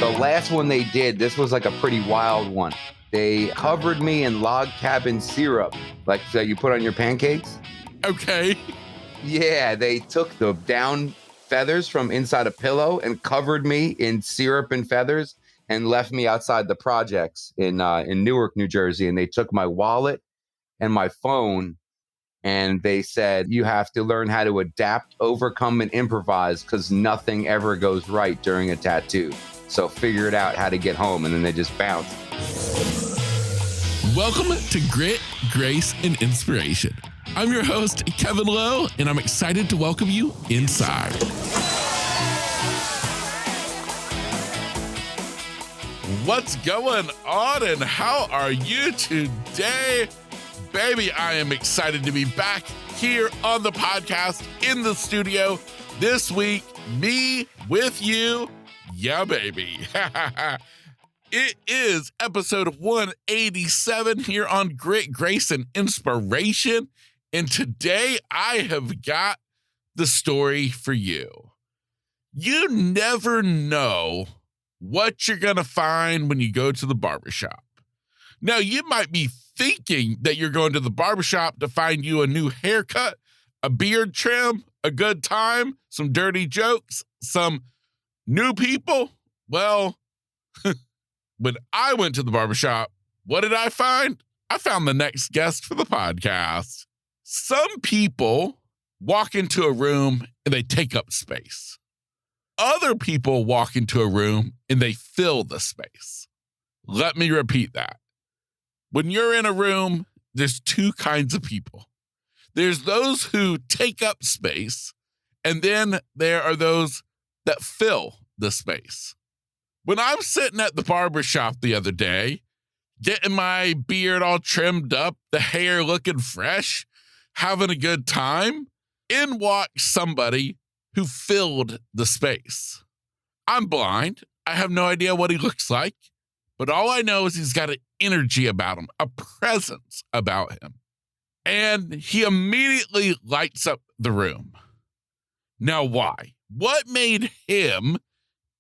The last one they did, this was like a pretty wild one. They covered me in log cabin syrup, like that you put on your pancakes. Okay. Yeah, they took the down feathers from inside a pillow and covered me in syrup and feathers and left me outside the projects in Newark, New Jersey. And they took my wallet and my phone, and they said, you have to learn how to adapt, overcome, and improvise because nothing ever goes right during a tattoo. So figure it out how to get home. And then they just bounced. Welcome to Grit, Grace, and Inspiration. I'm your host, Kevin Lowe, and I'm excited to welcome you inside. What's going on and how are you today? Baby, I am excited to be back here on the podcast in the studio this week. Me with you. Yeah, baby. It is episode 187 here on Grit, Grace, and Inspiration. And today I have got the story for you. You never know what you're going to find when you go to the barbershop. Now, you might be thinking that you're going to the barbershop to find you a new haircut, a beard trim, a good time, some dirty jokes, some new people. Well, when I went to the barbershop, what did I find? I found the next guest for the podcast. Some people walk into a room and they take up space. Other people walk into a room and they fill the space. Let me repeat that. When you're in a room, there's two kinds of people. There's those who take up space, and then there are those that fill the space. When I'm sitting at the barbershop the other day, getting my beard all trimmed up, the hair looking fresh, having a good time, in walks somebody who filled the space. I'm blind. I have no idea what he looks like, but all I know is he's got an energy about him, a presence about him. And he immediately lights up the room. Now, why? What made him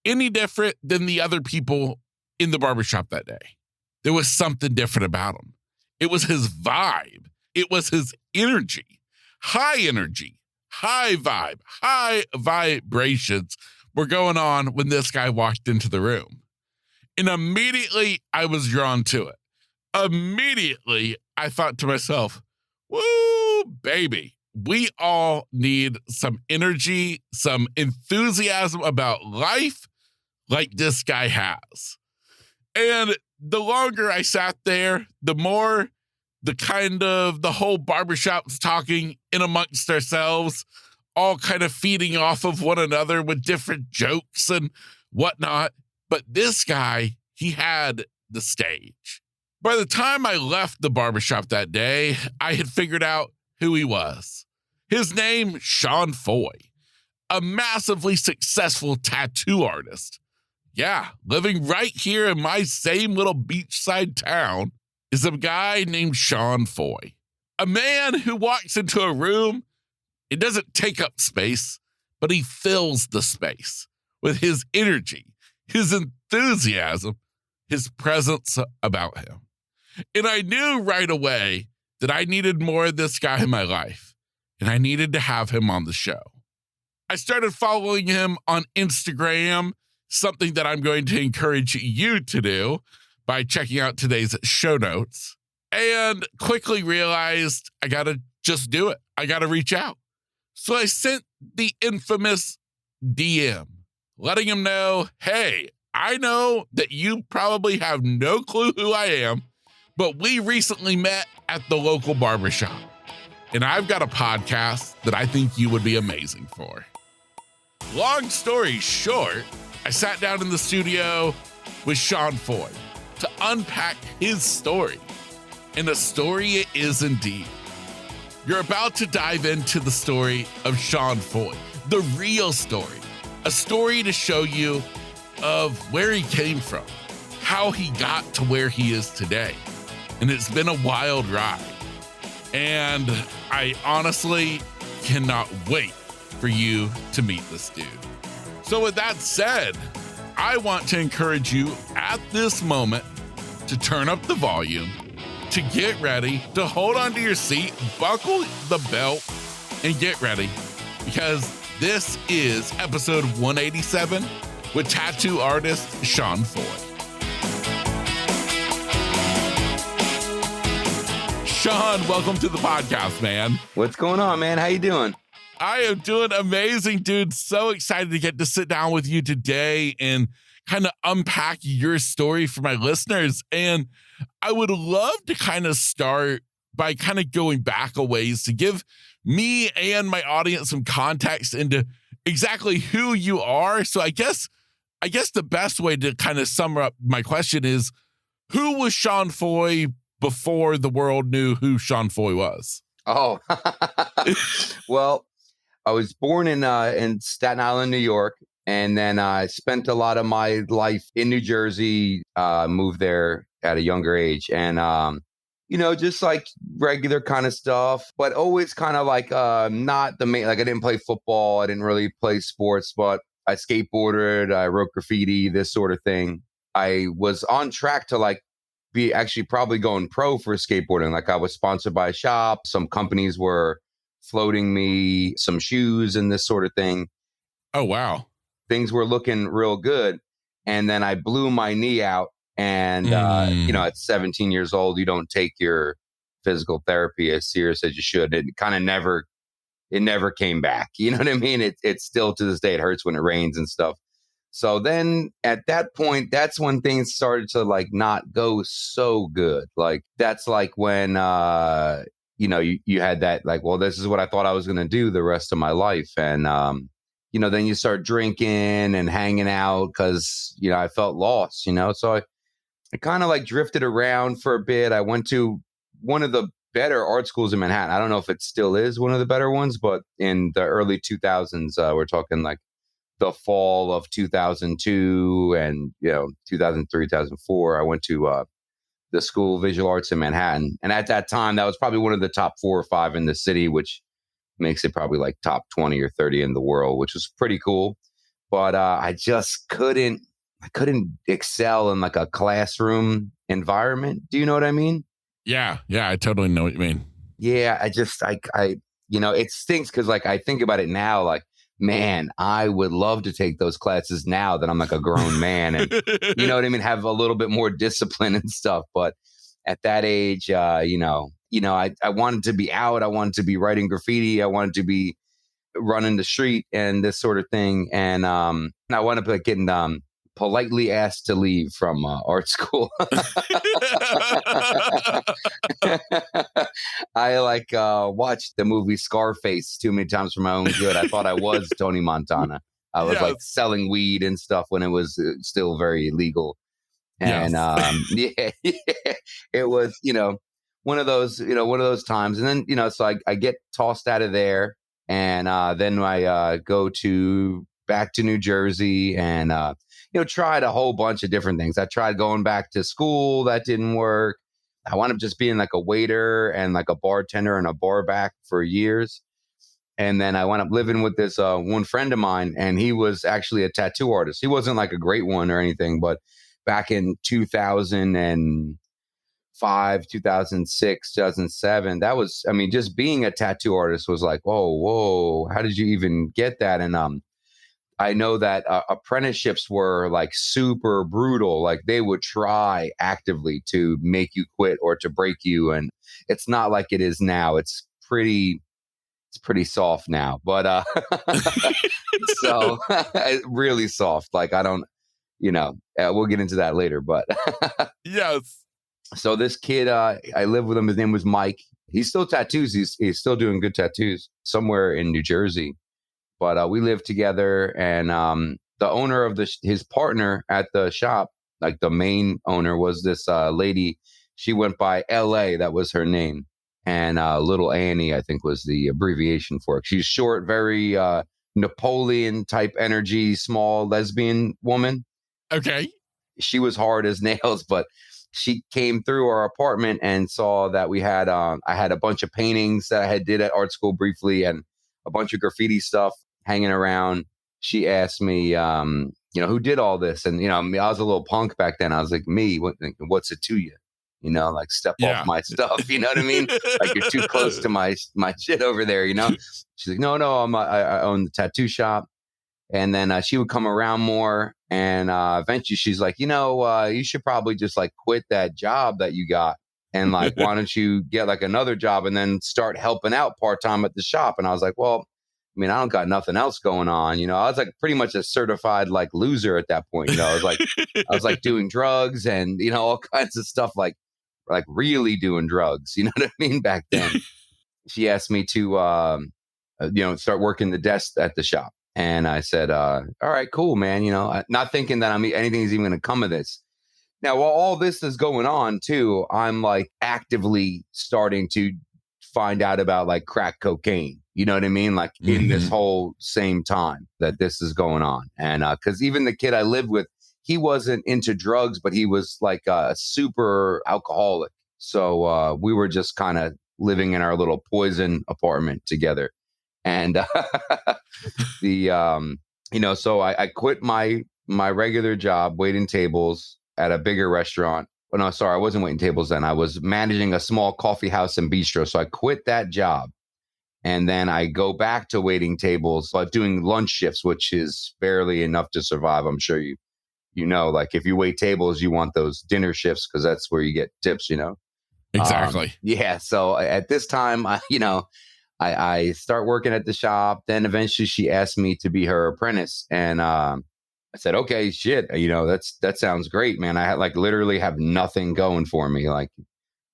any different than the other people in the barbershop that day? There was something different about him. It was his vibe. It was his energy. High energy, high vibe, high vibrations were going on when this guy walked into the room. And immediately I was drawn to it. Immediately I thought to myself, woo, baby, we all need some energy, some enthusiasm about life like this guy has. And the longer I sat there, the more the whole barbershop's talking in amongst ourselves, all kind of feeding off of one another with different jokes and whatnot. But this guy, he had the stage. By the time I left the barbershop that day, I had figured out who he was. His name, Sean Foy, a massively successful tattoo artist. Yeah, living right here in my same little beachside town is a guy named Sean Foy. A man who walks into a room, it doesn't take up space, but he fills the space with his energy, his enthusiasm, his presence about him. And I knew right away that I needed more of this guy in my life, and I needed to have him on the show. I started following him on Instagram, something that I'm going to encourage you to do by checking out today's show notes, and quickly realized I got to just do it. I got to reach out. So I sent the infamous DM, letting him know, hey, I know that you probably have no clue who I am, but we recently met at the local barbershop, and I've got a podcast that I think you would be amazing for. Long story short, I sat down in the studio with Sean Foy to unpack his story, and a story it is indeed. You're about to dive into the story of Sean Foy, the real story, a story to show you of where he came from, how he got to where he is today. And it's been a wild ride. And I honestly cannot wait for you to meet this dude. So with that said, I want to encourage you at this moment to turn up the volume, to get ready, to hold onto your seat, buckle the belt, and get ready, because this is episode 187 with tattoo artist Sean Foy. Sean, welcome to the podcast, man. What's going on, man? How you doing? I am doing amazing, dude. So excited to get to sit down with you today and kind of unpack your story for my listeners. And I would love to kind of start by kind of going back a ways to give me and my audience some context into exactly who you are. So I guess the best way to kind of sum up my question is, who was Sean Foy before the world knew who Sean Foy was? Oh, well, I was born in Staten Island, New York, and then I spent a lot of my life in New Jersey, moved there at a younger age. And, just like regular kind of stuff, but always kind of like not the main, like I didn't play football. I didn't really play sports, but I skateboarded, I wrote graffiti, this sort of thing. I was on track to like be actually probably going pro for skateboarding. Like I was sponsored by a shop. Some companies were floating me some shoes and this sort of thing. Oh, wow. Things were looking real good. And then I blew my knee out. And, at 17 years old, you don't take your physical therapy as serious as you should. It kind of never came back. You know what I mean? It's still to this day, it hurts when it rains and stuff. So then at that point, that's when things started to like not go so good. Like that's like when, you had that like, well, this is what I thought I was going to do the rest of my life. And, then you start drinking and hanging out because, I felt lost, so I kind of like drifted around for a bit. I went to one of the better art schools in Manhattan. I don't know if it still is one of the better ones, but in the early 2000s, we're talking like the fall of 2002 and, 2003, 2004, I went to the School of Visual Arts in Manhattan. And at that time, that was probably one of the top 4 or 5 in the city, which makes it probably like top 20 or 30 in the world, which was pretty cool. But I just couldn't excel in like a classroom environment. Do you know what I mean? Yeah, I totally know what you mean. Yeah, it stinks because like I think about it now, like, man, I would love to take those classes now that I'm like a grown man and, you know what I mean, have a little bit more discipline and stuff. But at that age, I wanted to be out. I wanted to be writing graffiti. I wanted to be running the street and this sort of thing. And I wound up like getting politely asked to leave from art school. I watched the movie Scarface too many times for my own good. I thought I was Tony Montana. I was like selling weed and stuff when it was still very illegal. And it was, one of those times. And then, so I get tossed out of there and then I go back to New Jersey and, tried a whole bunch of different things. I tried going back to school. That didn't work. I wound up just being like a waiter and like a bartender and a bar back for years. And then I wound up living with this one friend of mine, and he was actually a tattoo artist. He wasn't like a great one or anything, but back in 2005, 2006, 2007, that was, just being a tattoo artist was like, whoa, how did you even get that? And I know that apprenticeships were like super brutal. Like they would try actively to make you quit or to break you. And it's not like it is now. It's pretty soft now, but so really soft. Like I don't, we'll get into that later, but yes. So this kid, I lived with him. His name was Mike. He still tattoos. He's still doing good tattoos somewhere in New Jersey. But we lived together, and the owner of his partner at the shop, like the main owner, was this lady. She went by L.A. That was her name, and Little Annie, I think, was the abbreviation for it. She's short, very Napoleon type energy, small lesbian woman. Okay. She was hard as nails, but she came through our apartment and saw that we had I had a bunch of paintings that I had did at art school briefly and a bunch of graffiti stuff hanging around. She asked me, who did all this? And, I mean, I was a little punk back then. I was like, me, what's it to you? Like step off Yeah. my stuff. You know what I mean? Like you're too close to my shit over there, She's like, no, I own the tattoo shop. And then she would come around more. And eventually she's like, you should probably just like quit that job that you got. And like, why don't you get like another job and then start helping out part-time at the shop? And I was like, well, I mean, I don't got nothing else going on. I was like pretty much a certified like loser at that point. I was like doing drugs and, all kinds of stuff, like really doing drugs. You know what I mean? Back then, she asked me to, start working the desk at the shop. And I said, all right, cool, man. Not thinking that anything's even going to come of this. Now, while all this is going on too, I'm like actively starting to find out about like crack cocaine. You know what I mean? Like in this whole same time that this is going on. And because even the kid I lived with, he wasn't into drugs, but he was like a super alcoholic. So we were just kind of living in our little poison apartment together. And so I quit my regular job waiting tables at a bigger restaurant. Oh, no, sorry, I wasn't waiting tables then. I was managing a small coffee house and bistro. So I quit that job. And then I go back to waiting tables, but doing lunch shifts, which is barely enough to survive. I'm sure like if you wait tables, you want those dinner shifts because that's where you get tips, Exactly. Yeah. So at this time, I start working at the shop. Then eventually she asked me to be her apprentice. And I said, okay, shit, that sounds great, man. I like literally have nothing going for me. Like,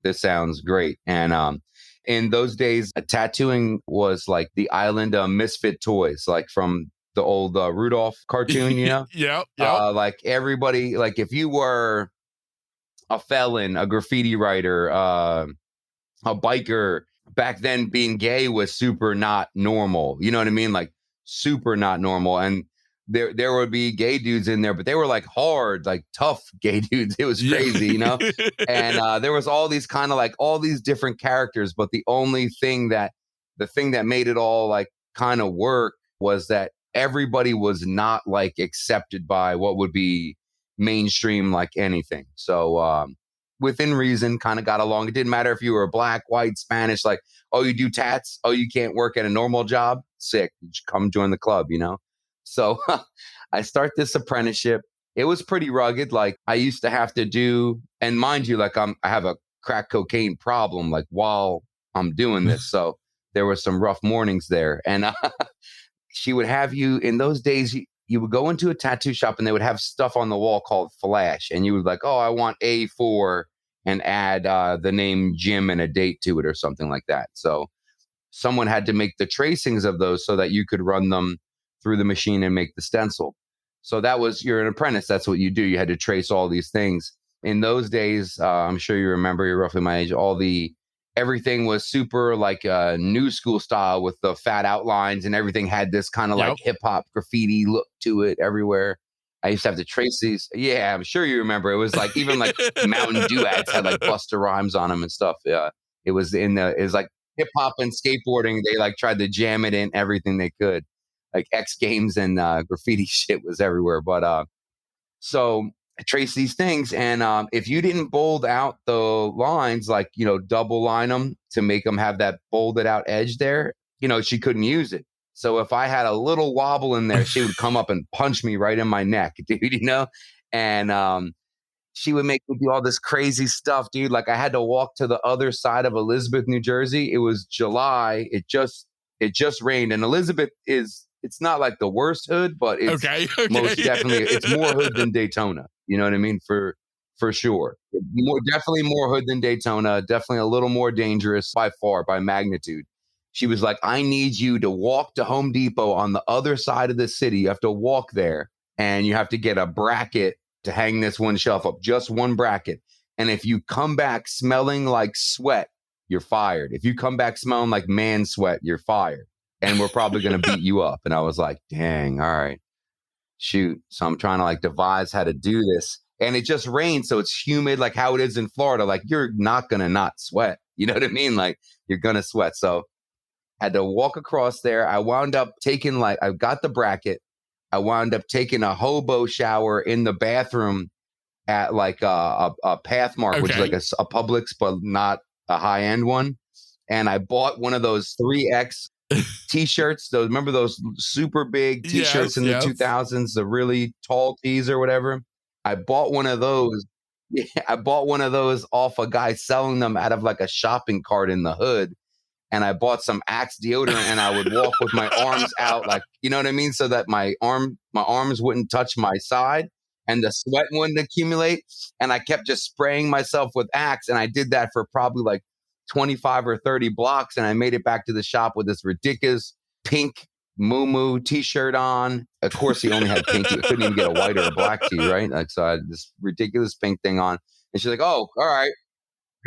this sounds great. And in those days, tattooing was like the island of misfit toys, like from the old Rudolph cartoon, Yep. like everybody, like if you were a felon, a graffiti writer, a biker, back then being gay was super not normal. You know what I mean? Like super not normal. And there would be gay dudes in there, but they were like hard, like tough gay dudes. It was crazy, And there was all these kind of like all these different characters, but the thing that made it all like kind of work was that everybody was not like accepted by what would be mainstream like anything. So within reason, kind of got along. It didn't matter if you were black, white, Spanish, like, oh, you do tats? Oh, you can't work at a normal job? Sick. Come join the club, So I start this apprenticeship. It was pretty rugged. Like I used to have to do, and mind you, like I have a crack cocaine problem, like while I'm doing this. So there were some rough mornings there. And she would have you in those days, you would go into a tattoo shop and they would have stuff on the wall called flash. And you would like, oh, I want A4 and add the name Jim and a date to it or something like that. So someone had to make the tracings of those so that you could run them through the machine and make the stencil. So you're an apprentice. That's what you do. You had to trace all these things. In those days, I'm sure you remember, you're roughly my age, everything was super like new school style with the fat outlines, and everything had this kind of like hip hop graffiti look to it everywhere. I used to have to trace these. Yeah, I'm sure you remember. It was like even like Mountain Dew ads had like Busta Rhymes on them and stuff. Yeah, it was like hip hop and skateboarding. They like tried to jam it in everything they could. Like X Games and graffiti shit was everywhere. But so I traced these things, and if you didn't bold out the lines, like double line them to make them have that bolded out edge there, she couldn't use it. So if I had a little wobble in there, she would come up and punch me right in my neck, dude. And she would make me do all this crazy stuff, dude. Like I had to walk to the other side of Elizabeth, New Jersey. It was July. It just rained, and Elizabeth it's not like the worst hood, but it's most definitely, it's more hood than Daytona. You know what I mean? For sure. Definitely more hood than Daytona. Definitely a little more dangerous by far, by magnitude. She was like, I need you to walk to Home Depot on the other side of the city. You have to walk there, and you have to get a bracket to hang this one shelf up, just one bracket. And if you come back smelling like sweat, you're fired. If you come back smelling like man sweat, you're fired. And we're probably going to beat you up. And I was like, dang, all right, shoot. So I'm trying to like devise how to do this. And it just rained. So it's humid, like how it is in Florida. Like you're not going to not sweat. You know what I mean? Like you're going to sweat. So I had to walk across there. I wound up taking I got the bracket. I wound up taking a hobo shower in the bathroom at like a Pathmark, which is like Okay. a Publix, but not a high end one. And I bought one of those 3X t-shirts. Those, remember those super big t-shirts Yes, in the yes. 2000s, the really tall tees or whatever. I bought one of those. Yeah, I bought one of those off a guy selling them out of like a shopping cart in the hood. And I bought some Axe deodorant, and I would walk with my arms out, like, you know what I mean, so that my arms wouldn't touch my side and the sweat wouldn't accumulate. And I kept just spraying myself with Axe, and I did that for probably like 25 or 30 blocks, and I made it back to the shop with this ridiculous pink moo t-shirt on. Of course, he only had pink. He couldn't even get a white or a black tee, right? Like, so I had this ridiculous pink thing on. And she's like, "Oh, all right,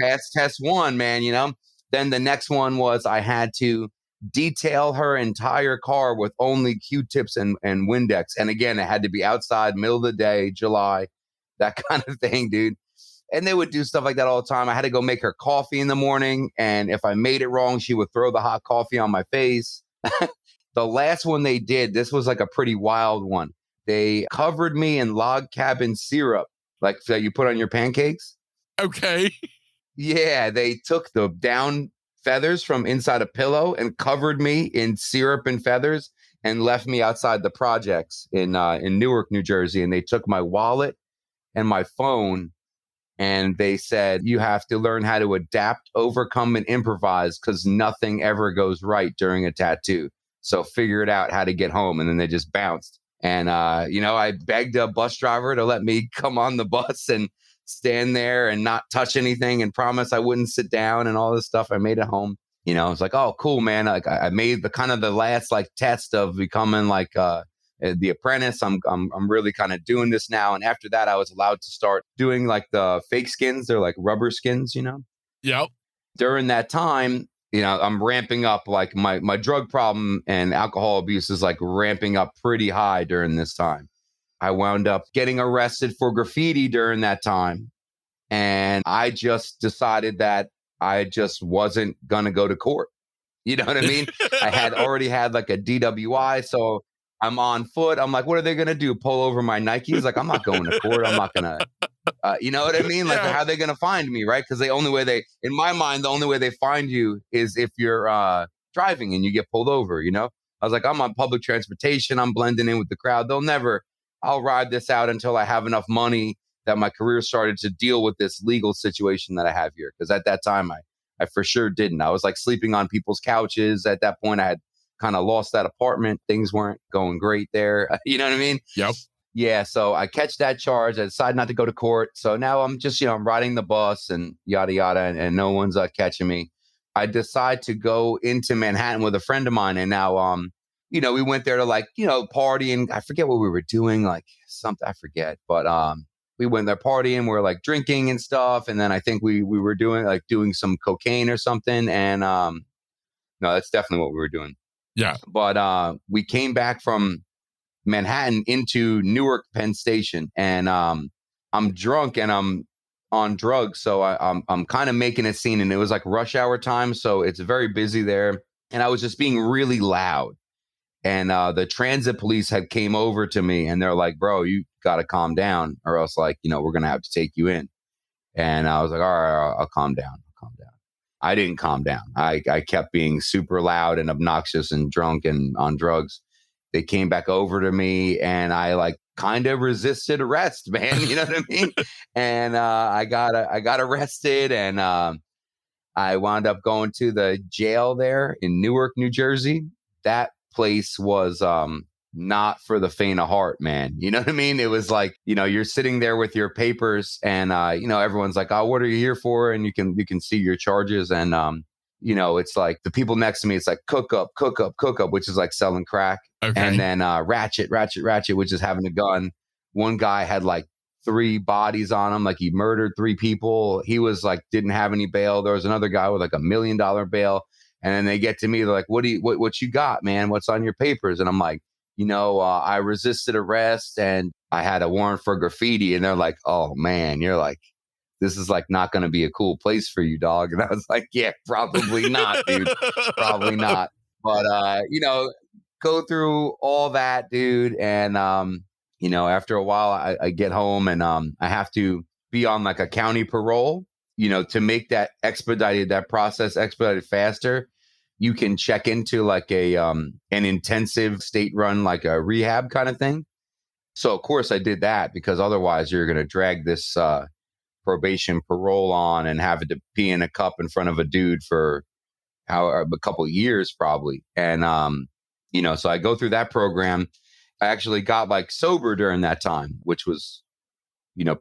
pass test one, man," you know? Then the next one was I had to detail her entire car with only Q-tips and Windex. And again, it had to be outside, middle of the day, July, that kind of thing, dude. And they would do stuff like that all the time. I had to go make her coffee in the morning. And if I made it wrong, she would throw the hot coffee on my face. The last one they did, this was like a pretty wild one. They covered me in log cabin syrup, like that you put on your pancakes. Okay. Yeah, they took the down feathers from inside a pillow and covered me in syrup and feathers and left me outside the projects in Newark, New Jersey. And they took my wallet and my phone, and they said, "You have to learn how to adapt, overcome, and improvise because nothing ever goes right during a tattoo. So figure it out how to get home." And then they just bounced. And, I begged a bus driver to let me come on the bus and stand there and not touch anything and promise I wouldn't sit down and all this stuff. I made it home. I was like, "Oh, cool, man." Like I made the kind of the last like test of becoming like the apprentice. I'm really kind of doing this now. And after that, I was allowed to start doing like the fake skins. They're like rubber skins. Yep. During that time, I'm ramping up, like my drug problem and alcohol abuse is like ramping up pretty high during this time. I wound up getting arrested for graffiti during that time. And I just decided that I just wasn't going to go to court. You know what I mean? I had already had like a DWI. So I'm on foot. I'm like, what are they going to do? Pull over my Nikes? Like, I'm not going to court. I'm not going to, you know what I mean? Like, Yeah. how are they going to find me? Right. Because in my mind, the only way they find you is if you're driving and you get pulled over, I was like, I'm on public transportation. I'm blending in with the crowd. I'll ride this out until I have enough money that my career started to deal with this legal situation that I have here. Because at that time, I for sure didn't. I was like sleeping on people's couches. At that point, I had kind of lost that apartment. Things weren't going great there. You know what I mean? Yep. Yeah. So I catch that charge. I decide not to go to court. So now I'm just, I'm riding the bus and yada, yada, and no one's catching me. I decide to go into Manhattan with a friend of mine. And now, we went there to like, party, and I forget what we were doing, like something, I forget. But we went there partying, we were like drinking and stuff. And then I think we were doing some cocaine or something. And no, that's definitely what we were doing. Yeah. But we came back from Manhattan into Newark Penn Station, and I'm drunk and I'm on drugs. So I'm kind of making a scene, and it was like rush hour time. So it's very busy there. And I was just being really loud. And the transit police had came over to me, and they're like, "Bro, you got to calm down, or else like, we're going to have to take you in." And I was like, "All right, I'll calm down. I'll calm down." I didn't calm down. I kept being super loud and obnoxious and drunk and on drugs. They came back over to me, and I like kind of resisted arrest, man. You know what I mean? And I got arrested, and I wound up going to the jail there in Newark, New Jersey. That place was not for the faint of heart, man. You know what I mean? It was like, you're sitting there with your papers, and everyone's like, "Oh, what are you here for?" And you can see your charges. And it's like the people next to me, it's like cook up, which is like selling crack. Okay. And then ratchet, which is having a gun. One guy had like 3 bodies on him, like he murdered 3 people. He was like, didn't have any bail. There was another guy with like $1 million bail. And then they get to me, they're like, what you got, man? What's on your papers? And I'm like, I resisted arrest and I had a warrant for graffiti. And they're like, "Oh man, you're like, this is like not going to be a cool place for you, dog." And I was like, "Yeah, probably not, dude. Probably not." But, go through all that, dude. And, after a while, I get home and I have to be on like a county parole, to make that process expedited faster. You can check into like an intensive state run, like a rehab kind of thing. So of course I did that because otherwise you're going to drag this probation parole on and have it to pee in a cup in front of a dude for a couple of years probably. And, so I go through that program. I actually got like sober during that time, which was,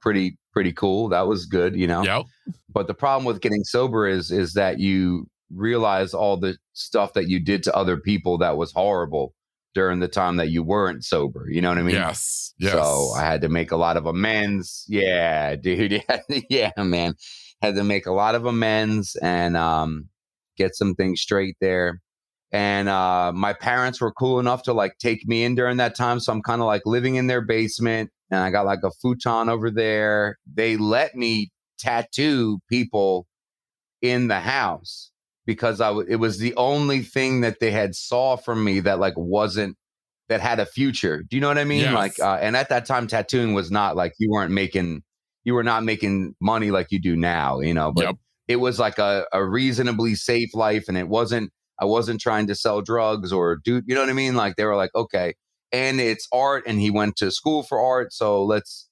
pretty cool. That was good, Yep. But the problem with getting sober is that you realize all the stuff that you did to other people that was horrible during the time that you weren't sober. You know what I mean? Yes. So I had to make a lot of amends. Yeah, dude. Yeah, man. Had to make a lot of amends and get some things straight there. And my parents were cool enough to like take me in during that time. So I'm kind of like living in their basement and I got like a futon over there. They let me tattoo people in the house because it was the only thing that they had saw from me that like wasn't, that had a future. Do you know what I mean? Yes. Like, and at that time, tattooing was not like you were not making money like you do now, but Yep. it was like a reasonably safe life. And I wasn't trying to sell drugs or do, you know what I mean? Like they were like, okay, and it's art and he went to school for art. So let's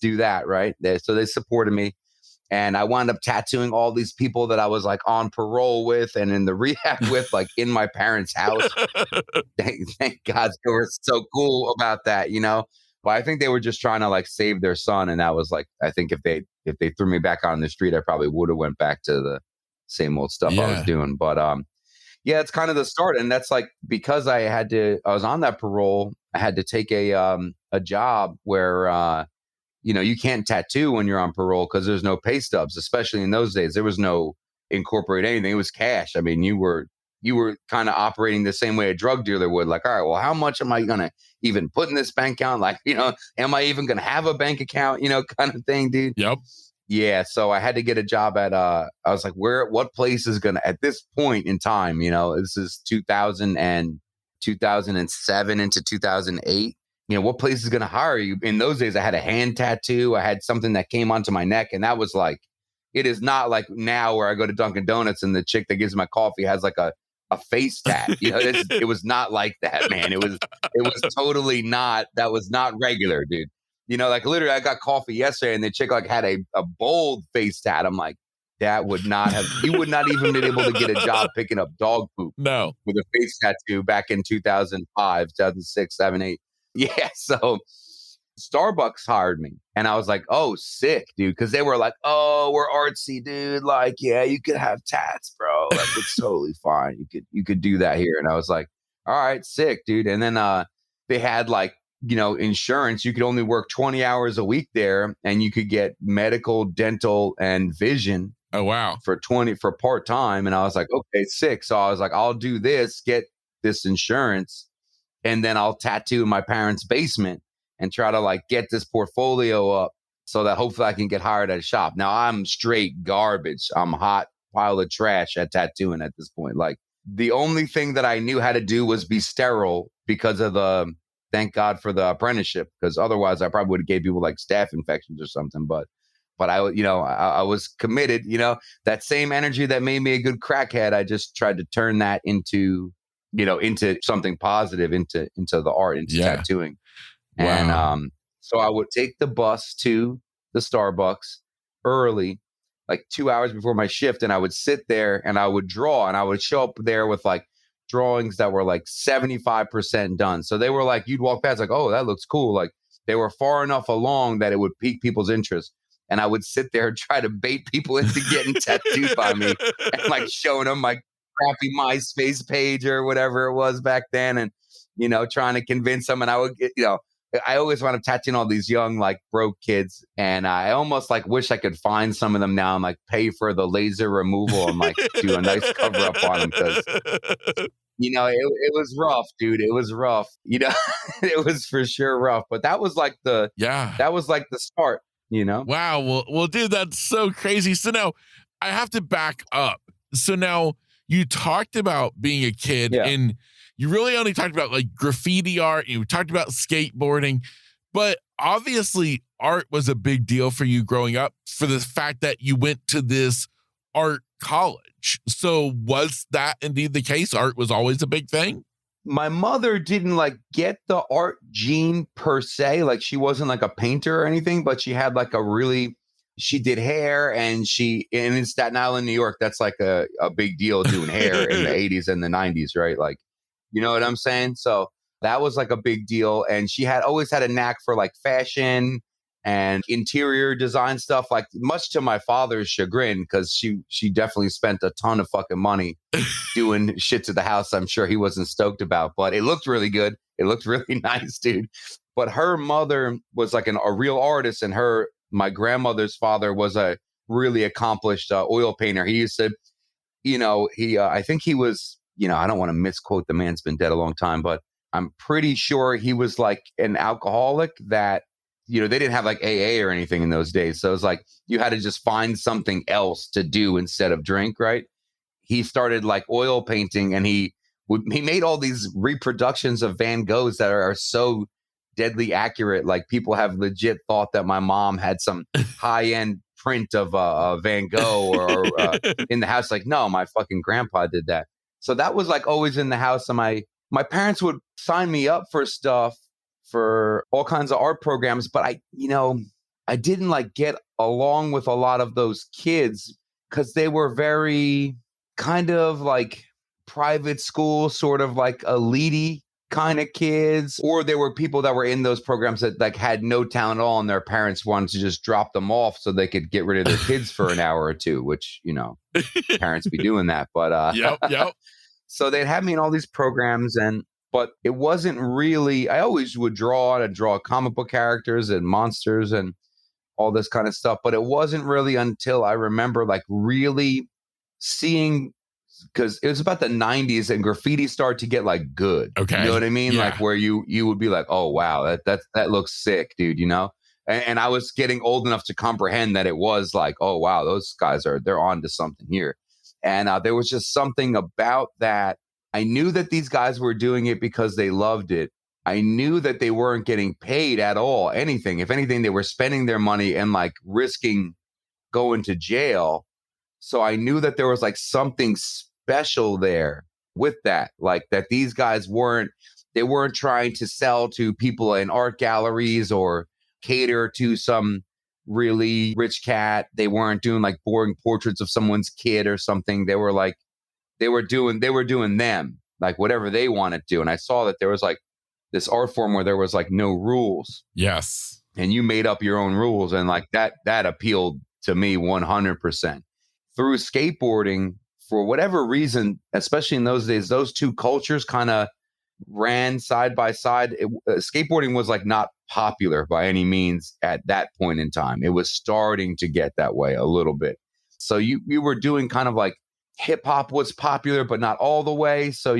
do that. Right. So they supported me. And I wound up tattooing all these people that I was like on parole with and in the rehab with, like in my parents' house. Thank God they were so cool about that, But I think they were just trying to like save their son. And that was like, I think if they threw me back on the street, I probably would have went back to the same old stuff I was doing. But yeah, it's kind of the start. And that's like, because I was on that parole, I had to take a job where, you can't tattoo when you're on parole because there's no pay stubs, especially in those days. There was no incorporate anything. It was cash. I mean, you were kind of operating the same way a drug dealer would. Like, all right, well, how much am I going to even put in this bank account? Like, am I even going to have a bank account, kind of thing, dude? Yep. Yeah. So I had to get a job at, I was like, what place is going to, at this point in time, this is 2000 and 2007 into 2008. What place is going to hire you? In those days, I had a hand tattoo. I had something that came onto my neck. And that was like, it is not like now where I go to Dunkin' Donuts and the chick that gives my coffee has like a face tat. It was not like that, man. It was totally not, that was not regular, dude. Like literally I got coffee yesterday and the chick like had a bold face tat. I'm like, that would not have, you would not even been able to get a job picking up dog poop. No. With a face tattoo back in 2005, 2006, 7, 8. Yeah, so Starbucks hired me and I was like, oh, sick, dude. Cause they were like, oh, we're artsy, dude. Like, yeah, you could have tats, bro. Like, it's totally fine. You could do that here. And I was like, all right, sick, dude. And then they had like, insurance. You could only work 20 hours a week there and you could get medical, dental, and vision. Oh, wow. For part-time. And I was like, okay, sick. So I was like, I'll do this, get this insurance. And then I'll tattoo in my parents' basement and try to like get this portfolio up so that hopefully I can get hired at a shop. Now I'm straight garbage. I'm a hot pile of trash at tattooing at this point. Like the only thing that I knew how to do was be sterile because of thank God for the apprenticeship, because otherwise I probably would have gave people like staph infections or something. But I was committed, that same energy that made me a good crackhead. I just tried to turn that into something positive, into the art, into tattooing. Wow. And so I would take the bus to the Starbucks early, like 2 hours before my shift. And I would sit there and I would draw and I would show up there with like drawings that were like 75% done. So they were like, you'd walk past like, oh, that looks cool. Like they were far enough along that it would pique people's interest. And I would sit there and try to bait people into getting tattooed by me and like showing them my crappy MySpace page or whatever it was back then. And, trying to convince them. And I would get, I always wound up tattooing all these young, like broke kids. And I almost like wish I could find some of them now and like pay for the laser removal and like do a nice cover up on them. Because, it was rough, dude. It was rough. It was for sure rough. But that was like the start. Wow. Well, dude, that's so crazy. So now I have to back up. So now you talked about being a kid and you really only talked about like graffiti art, you talked about skateboarding, but obviously art was a big deal for you growing up for the fact that you went to this art college. So was that indeed the case? Art was always a big thing? My mother didn't like get the art gene per se. Like she wasn't like a painter or anything, but she had like she did hair, and in Staten Island, New York, that's like a big deal doing hair in the 80s and the 90s, right? Like, you know what I'm saying? So that was like a big deal. And she had always had a knack for like fashion and interior design stuff, like much to my father's chagrin, because she definitely spent a ton of fucking money doing shit to the house I'm sure he wasn't stoked about, but it looked really good. It looked really nice, dude. But her mother was like a real artist, and my grandmother's father was a really accomplished oil painter. He used to, I think he was, I don't want to misquote the man's been dead a long time, but I'm pretty sure he was like an alcoholic that, they didn't have like AA or anything in those days. So it was like you had to just find something else to do instead of drink, right? He started like oil painting, and he made all these reproductions of Van Goghs that are so deadly accurate. Like people have legit thought that my mom had some high-end print of Van Gogh or in the house. Like, no, my fucking grandpa did that. So that was like always in the house. And my parents would sign me up for stuff, for all kinds of art programs, but I didn't like get along with a lot of those kids because they were very kind of like private school, sort of like elite kind of kids, or there were people that were in those programs that like had no talent at all, and their parents wanted to just drop them off so they could get rid of their kids for an hour or two, which, parents be doing that. But Yep. So they'd have me in all these programs, but it wasn't really, I always would draw comic book characters and monsters and all this kind of stuff. But it wasn't really until I remember like really seeing, because it was about the 90s and graffiti started to get like good. Okay. You know what I mean? Yeah. Like where you would be like, oh, wow, that looks sick, dude, And I was getting old enough to comprehend that it was like, oh, wow, those guys they're on to something here. And there was just something about that. I knew that these guys were doing it because they loved it. I knew that they weren't getting paid at all, anything. If anything, they were spending their money and like risking going to jail. So I knew that there was like something special there with that, like that these guys weren't trying to sell to people in art galleries or cater to some really rich cat. They weren't doing like boring portraits of someone's kid or something. They were like, they were doing them, like whatever they wanted to do. And I saw that there was like this art form where there was like no rules. Yes. And you made up your own rules. And like that appealed to me 100%. Through skateboarding, for whatever reason, especially in those days, those two cultures kind of ran side by side. Skateboarding was like not popular by any means at that point in time. It was starting to get that way a little bit. So you were doing kind of like hip hop was popular, but not all the way. So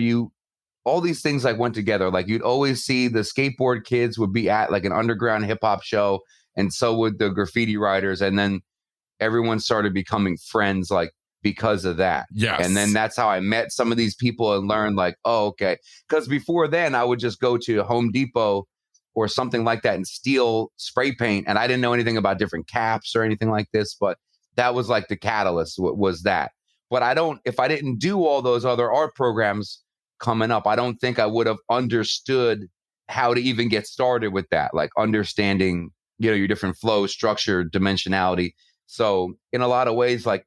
all these things like went together. Like you'd always see the skateboard kids would be at like an underground hip hop show, and so would the graffiti writers. And then everyone started becoming friends like because of that. Yes. And then that's how I met some of these people and learned like, oh, okay. Because before then I would just go to Home Depot or something like that and steal spray paint. And I didn't know anything about different caps or anything like this, but that was like the catalyst was that. But if I didn't do all those other art programs coming up, I don't think I would have understood how to even get started with that, like understanding, your different flow, structure, dimensionality. So in a lot of ways, like,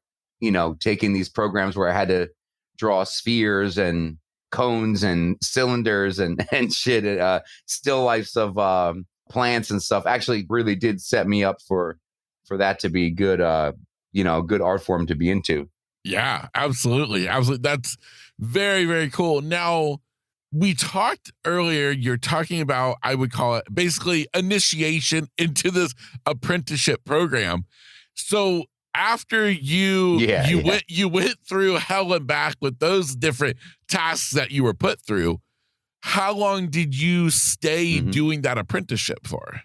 taking these programs where I had to draw spheres and cones and cylinders and shit, still lifes of plants and stuff actually really did set me up for that to be good, good art form to be into. Yeah, absolutely. Absolutely. That's very, very cool. Now, we talked earlier, you're talking about, I would call it basically initiation into this apprenticeship program. So after you went through hell and back with those different tasks that you were put through, how long did you stay doing that apprenticeship for?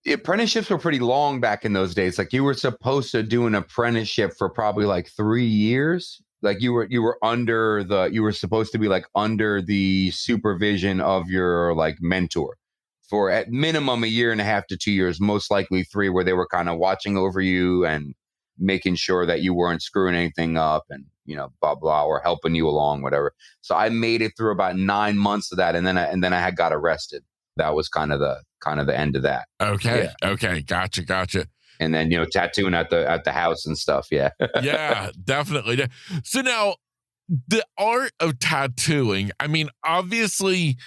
The apprenticeships were pretty long back in those days. Like you were supposed to do an apprenticeship for probably like 3 years. like you were supposed to be like under the supervision of your like mentor for at minimum a year and a half to 2 years, most likely 3, where they were kind of watching over you and making sure that you weren't screwing anything up and, blah, blah, or helping you along, whatever. So I made it through about 9 months of that. And then I had got arrested. That was kind of the end of that. Okay. Yeah. Okay. Gotcha. And then, tattooing at the house and stuff. Yeah. Yeah, definitely. So now the art of tattooing, I mean, obviously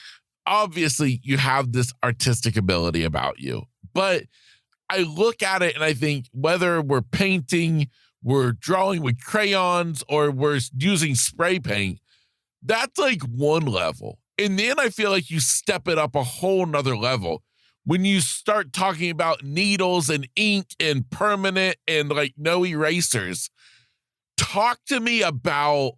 you have this artistic ability about you, but I look at it and I think whether we're painting, we're drawing with crayons, or we're using spray paint, that's like one level. And then I feel like you step it up a whole nother level when you start talking about needles and ink and permanent and like no erasers. Talk to me about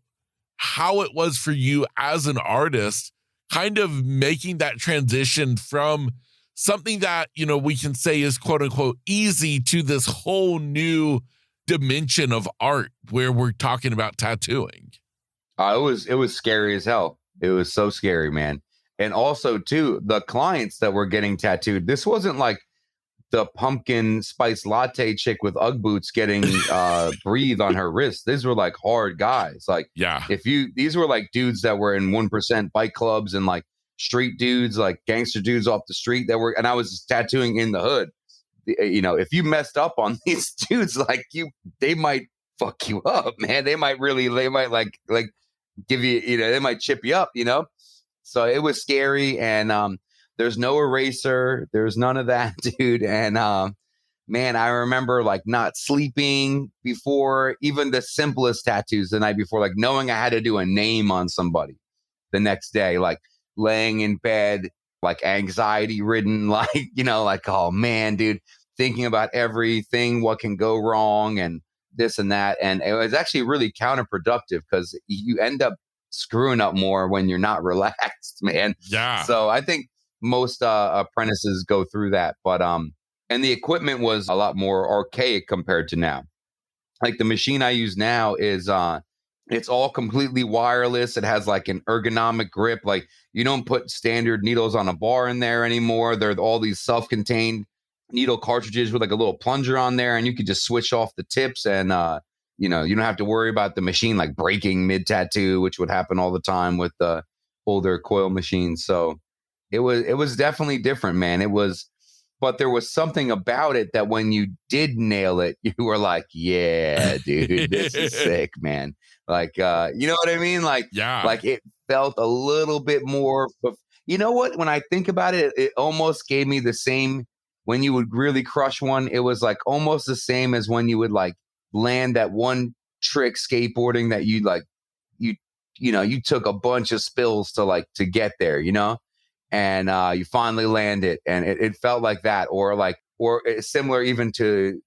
how it was for you as an artist, kind of making that transition from something that, we can say is quote unquote easy to this whole new dimension of art where we're talking about tattooing. It was scary as hell. It was so scary, man. And also, too, the clients that were getting tattooed, this wasn't like the pumpkin spice latte chick with Ugg boots getting breathe on her wrist. These were like hard guys. Like, yeah, these were like dudes that were in 1% bike clubs and like street dudes, like gangster dudes off the street and I was tattooing in the hood. If you messed up on these dudes, like they might fuck you up, man. They might like give you, they might chip you up, So it was scary, and there's no eraser, there's none of that, dude. And man, I remember like not sleeping before even the simplest tattoos the night before, like knowing I had to do a name on somebody the next day, like laying in bed, like anxiety ridden, like, like, oh man, dude, thinking about everything, what can go wrong and this and that. And it was actually really counterproductive because you end up screwing up more when you're not relaxed, man. Yeah. So I think most apprentices go through that, but and the equipment was a lot more archaic compared to now. Like the machine I use now is it's all completely wireless. It has like an ergonomic grip. Like you don't put standard needles on a bar in there anymore. They're all these self-contained needle cartridges with like a little plunger on there, and you can just switch off the tips, and you don't have to worry about the machine like breaking mid tattoo, which would happen all the time with the older coil machines. So it was definitely different, man. But there was something about it that when you did nail it, you were like, yeah, dude, this is sick, man. Like, you know what I mean? Like, yeah, like it felt a little bit more, you know what? When I think about it, it almost gave me the same, when you would really crush one, it was like almost the same as when you would like land that one trick skateboarding that you like, you took a bunch of spills to get there, and you finally land it, and it felt like that, or it's similar even to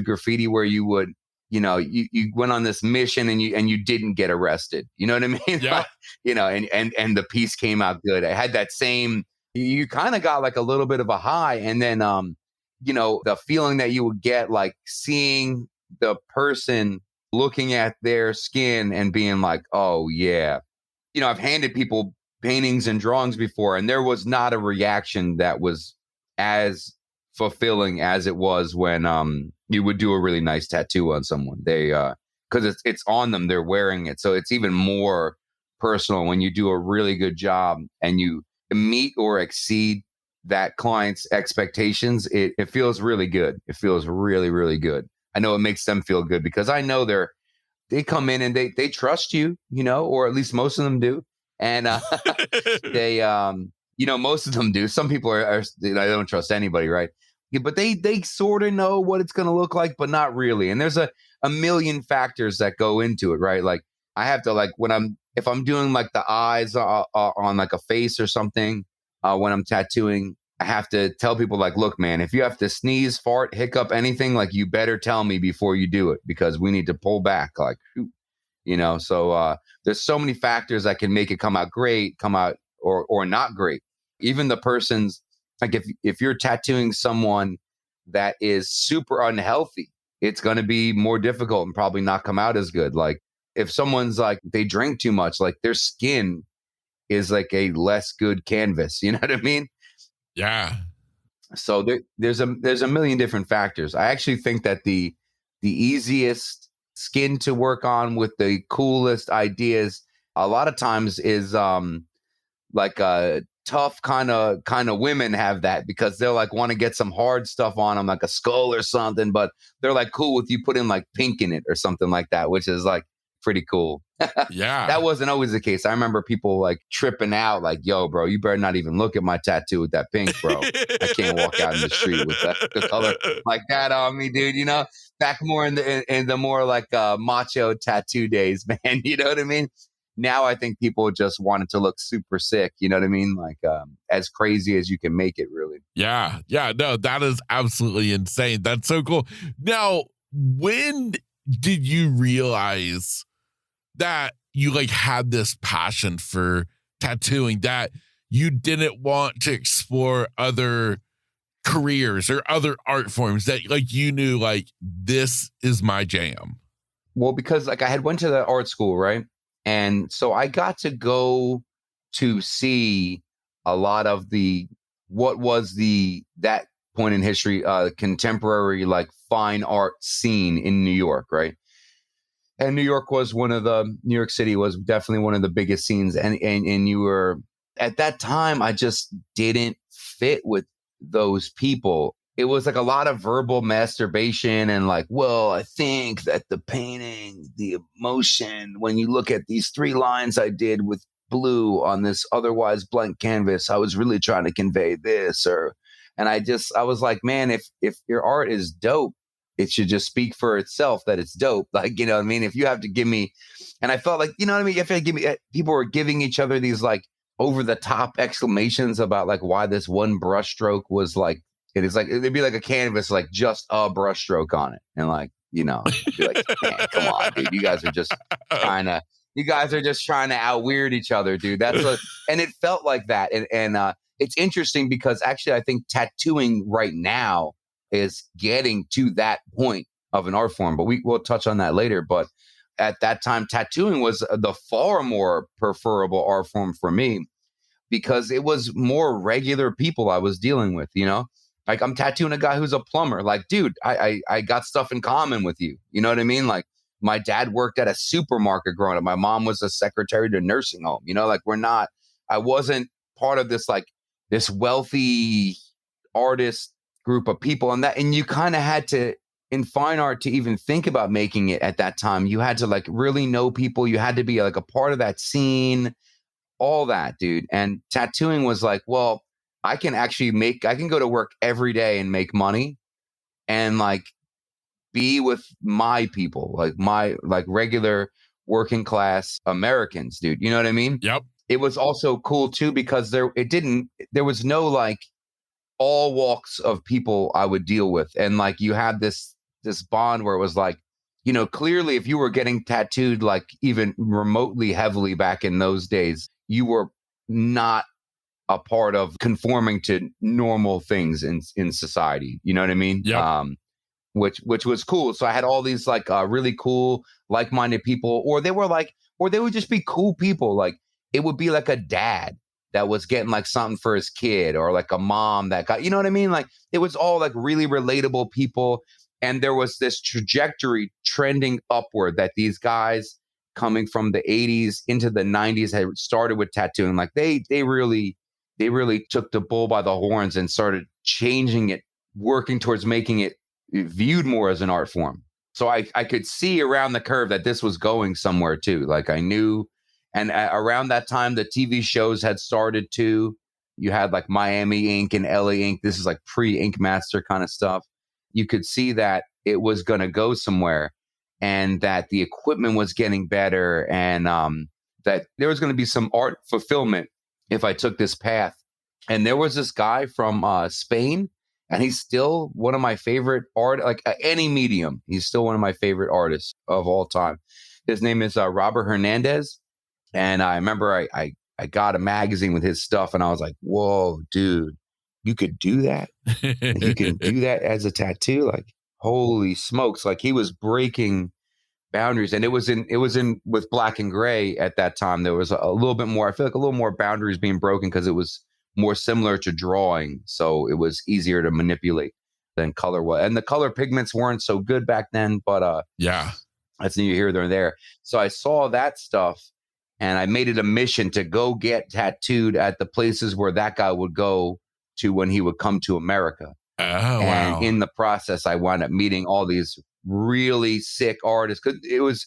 graffiti, where you would, you went on this mission and you didn't get arrested. You know what I mean? Yeah. And the piece came out good. I had that same. You kind of got like a little bit of a high, and then the feeling that you would get like seeing the person looking at their skin and being like, oh yeah, I've handed people paintings and drawings before, and there was not a reaction that was as fulfilling as it was when you would do a really nice tattoo on someone. They because it's on them, they're wearing it, so it's even more personal when you do a really good job and you meet or exceed that client's expectations. It feels really good. It feels really, really good. I know it makes them feel good because I know they come in and they trust you, or at least most of them do. And they, most of them do. Some people are they don't trust anybody, right? Yeah, but they sort of know what it's going to look like, but not really. And there's a million factors that go into it, right? Like I have to if I'm doing like the eyes on like a face or something, when I'm tattooing, I have to tell people like, look, man, if you have to sneeze, fart, hiccup, anything, like you better tell me before you do it, because we need to pull back. Like, so there's so many factors that can make it come out great, come out or not great. Even the person's like, if you're tattooing someone that is super unhealthy, it's going to be more difficult and probably not come out as good. Like if someone's like, they drink too much, like their skin is like a less good canvas. You know what I mean? Yeah. So there's a million different factors. I actually think that the easiest skin to work on with the coolest ideas a lot of times is like tough kind of women have that because they'll like want to get some hard stuff on them, like a skull or something, but they're like cool with you putting like pink in it or something like that, which is like pretty cool. Yeah. That wasn't always the case. I remember people like tripping out, like, "Yo, bro, you better not even look at my tattoo with that pink, bro. I can't walk out in the street with the color like that on me, dude." You know, back more in the more like macho tattoo days, man. You know what I mean? Now I think people just wanted to look super sick. You know what I mean? Like as crazy as you can make it, really. Yeah. Yeah. No, that is absolutely insane. That's so cool. Now, when did you realize that you like had this passion for tattooing, that you didn't want to explore other careers or other art forms, that like you knew like this is my jam? Well, because like I had went to the art school, right? And so I got to go to see a lot of the what was the that point in history contemporary like fine art scene in New York, right? And New York City was definitely one of the biggest scenes, and you were at that time I just didn't fit with those people. It was like a lot of verbal masturbation and like, well, I think that the painting, the emotion, when you look at these three lines I did with blue on this otherwise blank canvas, I was really trying to convey this. Or and I was like, man, if your art is dope, it should just speak for itself that it's dope. Like, you know what I mean? If you have to give me, and I felt like, you know what I mean? You have to give me, people were giving each other these like over the top exclamations about like why this one brushstroke was like, it is like, it'd be like a canvas, like just a brushstroke on it. And like, you know, I'd be like, man, come on, dude. You guys are just trying to out weird each other, dude. And it felt like that. And it's interesting because actually I think tattooing right now is getting to that point of an art form, but we'll touch on that later. But at that time, tattooing was the far more preferable art form for me because it was more regular people I was dealing with, you know? Like I'm tattooing a guy who's a plumber. Like, dude, I got stuff in common with you. You know what I mean? Like my dad worked at a supermarket growing up. My mom was a secretary to a nursing home. You know, like I wasn't part of this like this wealthy artist group of people, and you kind of had to, in fine art, to even think about making it at that time, you had to like really know people, you had to be like a part of that scene, all that, dude. And tattooing was like, well, I can go to work every day and make money and like be with my people, like my like regular working class Americans, dude. You know what I mean? Yep. It was also cool too because there was no like all walks of people I would deal with. And like you had this bond where it was like, you know, clearly if you were getting tattooed like even remotely heavily back in those days, you were not a part of conforming to normal things in society. You know what I mean? Yep. Which was cool. So I had all these like really cool, like-minded people, or they would just be cool people. Like it would be like a dad that was getting like something for his kid, or like a mom that got, you know what I mean? Like it was all like really relatable people. And there was this trajectory trending upward that these guys coming from the 80s into the 90s had started with tattooing. Like they really took the bull by the horns and started changing it, working towards making it viewed more as an art form. So I could see around the curve that this was going somewhere too. Like I knew, and around that time, the TV shows had started too. You had like Miami Ink and LA Ink. This is like pre-Ink Master kind of stuff. You could see that it was going to go somewhere, and that the equipment was getting better, and that there was going to be some art fulfillment if I took this path. And there was this guy from Spain, and he's still one of my favorite like any medium. He's still one of my favorite artists of all time. His name is Robert Hernandez. And I remember I got a magazine with his stuff, and I was like, whoa, dude, you could do that? You can do that as a tattoo? Like, holy smokes. Like he was breaking boundaries. And it was in with black and gray at that time. There was a little bit more, I feel like a little more boundaries being broken because it was more similar to drawing. So it was easier to manipulate than color was. And the color pigments weren't so good back then, but Yeah. that's neither here nor there. So I saw that stuff and I made it a mission to go get tattooed at the places where that guy would go to when he would come to America. Oh, And wow. in the process, I wound up meeting all these really sick artists. Because it was,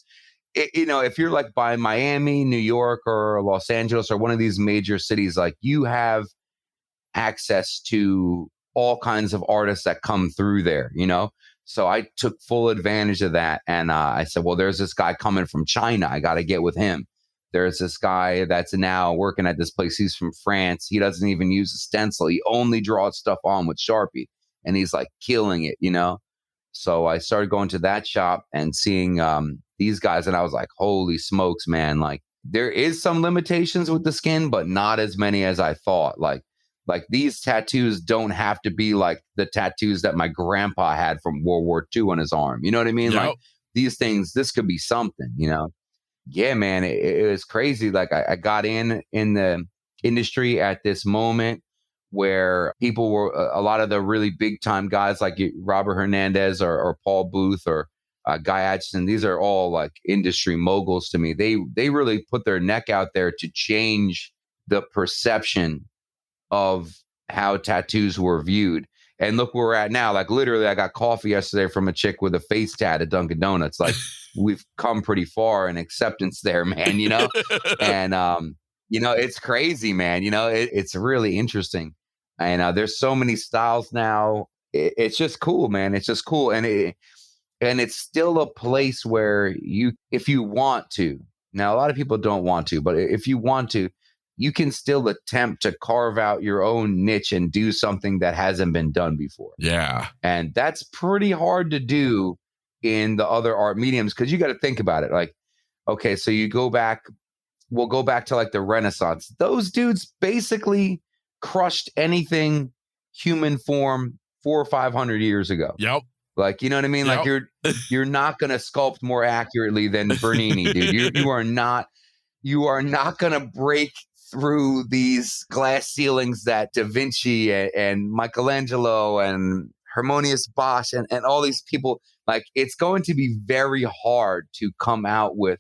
if you're like by Miami, New York, or Los Angeles, or one of these major cities, like you have access to all kinds of artists that come through there, So I took full advantage of that. And I said, well, there's this guy coming from China. I got to get with him. There's this guy that's now working at this place. He's from France. He doesn't even use a stencil. He only draws stuff on with Sharpie. And he's like killing it, So I started going to that shop and seeing these guys. And I was like, holy smokes, man. Like there is some limitations with the skin, but not as many as I thought. Like these tattoos don't have to be like the tattoos that my grandpa had from World War II on his arm. You know what I mean? Yep. Like these things, this could be something, Yeah, man, it was crazy. Like I got in the industry at this moment where people were, a lot of the really big time guys like Robert Hernandez or Paul Booth or Guy Atchison. These are all like industry moguls to me. They really put their neck out there to change the perception of how tattoos were viewed. And look where we're at now. Like literally, I got coffee yesterday from a chick with a face tat at Dunkin' Donuts. Like we've come pretty far in acceptance there, man, And, it's crazy, man. It's really interesting. And there's so many styles now. It's just cool, man. It's just cool. And it's still a place where if you want to, now a lot of people don't want to, but if you want to, you can still attempt to carve out your own niche and do something that hasn't been done before. Yeah. And that's pretty hard to do in the other art mediums because you got to think about it. Like, okay, so we'll go back to like the Renaissance. Those dudes basically crushed anything human form 400 or 500 years ago. Yep. Like, you know what I mean? Yep. Like you're not going to sculpt more accurately than Bernini, dude. You are not going to break through these glass ceilings that Da Vinci and Michelangelo and Harmonius Bosch and all these people, like it's going to be very hard to come out with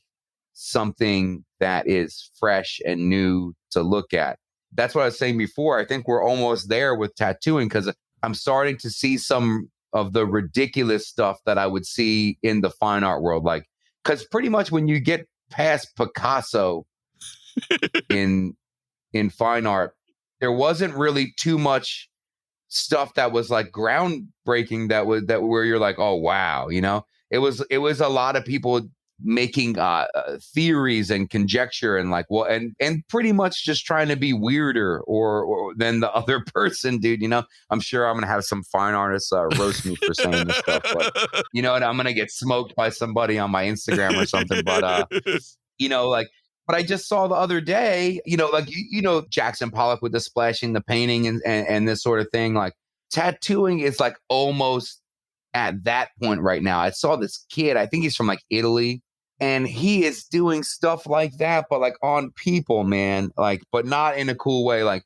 something that is fresh and new to look at. That's what I was saying before. I think we're almost there with tattooing because I'm starting to see some of the ridiculous stuff that I would see in the fine art world. Like, because pretty much when you get past Picasso in fine art, there wasn't really too much stuff that was like groundbreaking that where you're like, oh wow, it was a lot of people making theories and conjecture and like and pretty much just trying to be weirder or than the other person, dude. I'm sure I'm gonna have some fine artists roast me for saying this stuff, but and I'm gonna get smoked by somebody on my Instagram or something, but but I just saw the other day, like, Jackson Pollock with the splashing, the painting and this sort of thing. Like tattooing is like almost at that point right now. I saw this kid, I think he's from like Italy, and he is doing stuff like that, but like on people, man, like, but not in a cool way. Like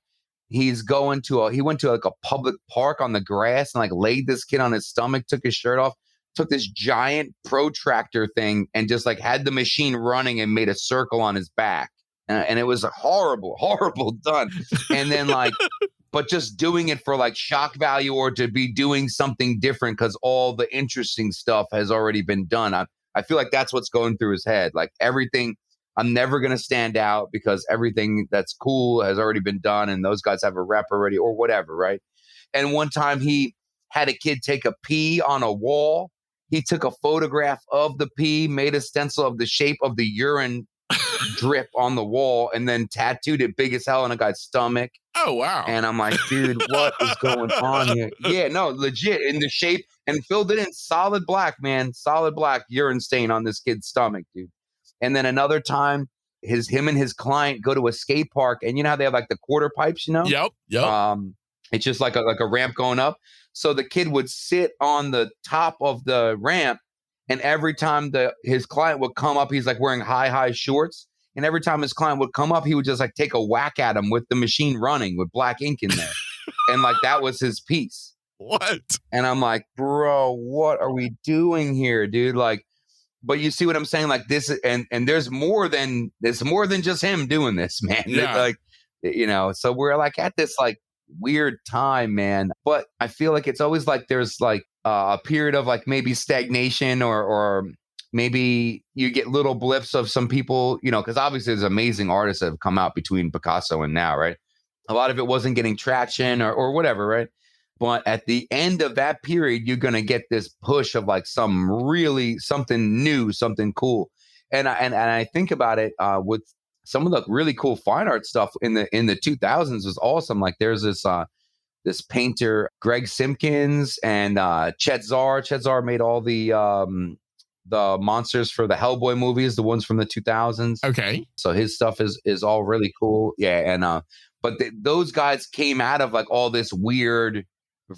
he went to like a public park on the grass and like laid this kid on his stomach, took his shirt off, took this giant protractor thing and just like had the machine running and made a circle on his back. And it was horrible, horrible done. And then like, but just doing it for like shock value or to be doing something different because all the interesting stuff has already been done. I feel like that's what's going through his head. Like everything, I'm never going to stand out because everything that's cool has already been done and those guys have a rep already or whatever, right? And one time he had a kid take a pee on a wall. He took a photograph of the pee, made a stencil of the shape of the urine drip on the wall, and then tattooed it big as hell on a guy's stomach. Oh, wow. And I'm like, dude, what is going on here? Yeah, no, legit in the shape, and filled it in solid black, man. Solid black urine stain on this kid's stomach, dude. And then another time, him and his client go to a skate park, and you know how they have like the quarter pipes, Yep. It's just like a ramp going up. So the kid would sit on the top of the ramp And every time his client would come up, he's like wearing high shorts. And every time his client would come up, he would just like take a whack at him with the machine running with black ink in there. And like that was his piece. What? And I'm like, bro, what are we doing here, dude? Like, but you see what I'm saying? Like this, and there's more than just him doing this, man. Yeah. Like, so we're like at this like weird time, man. But I feel like it's always like there's like a period of like maybe stagnation or maybe you get little blips of some people, because obviously there's amazing artists that have come out between Picasso and now, right? A lot of it wasn't getting traction or whatever, right? But at the end of that period, you're going to get this push of like something new, something cool. And I think about it with some of the really cool fine art stuff in the 2000s was awesome. Like there's this painter, Greg Simpkins, and Chet Zar. Chet Zar made all the monsters for the Hellboy movies, the ones from the 2000s. Okay. So his stuff is all really cool. Yeah. And but those guys came out of like all this weird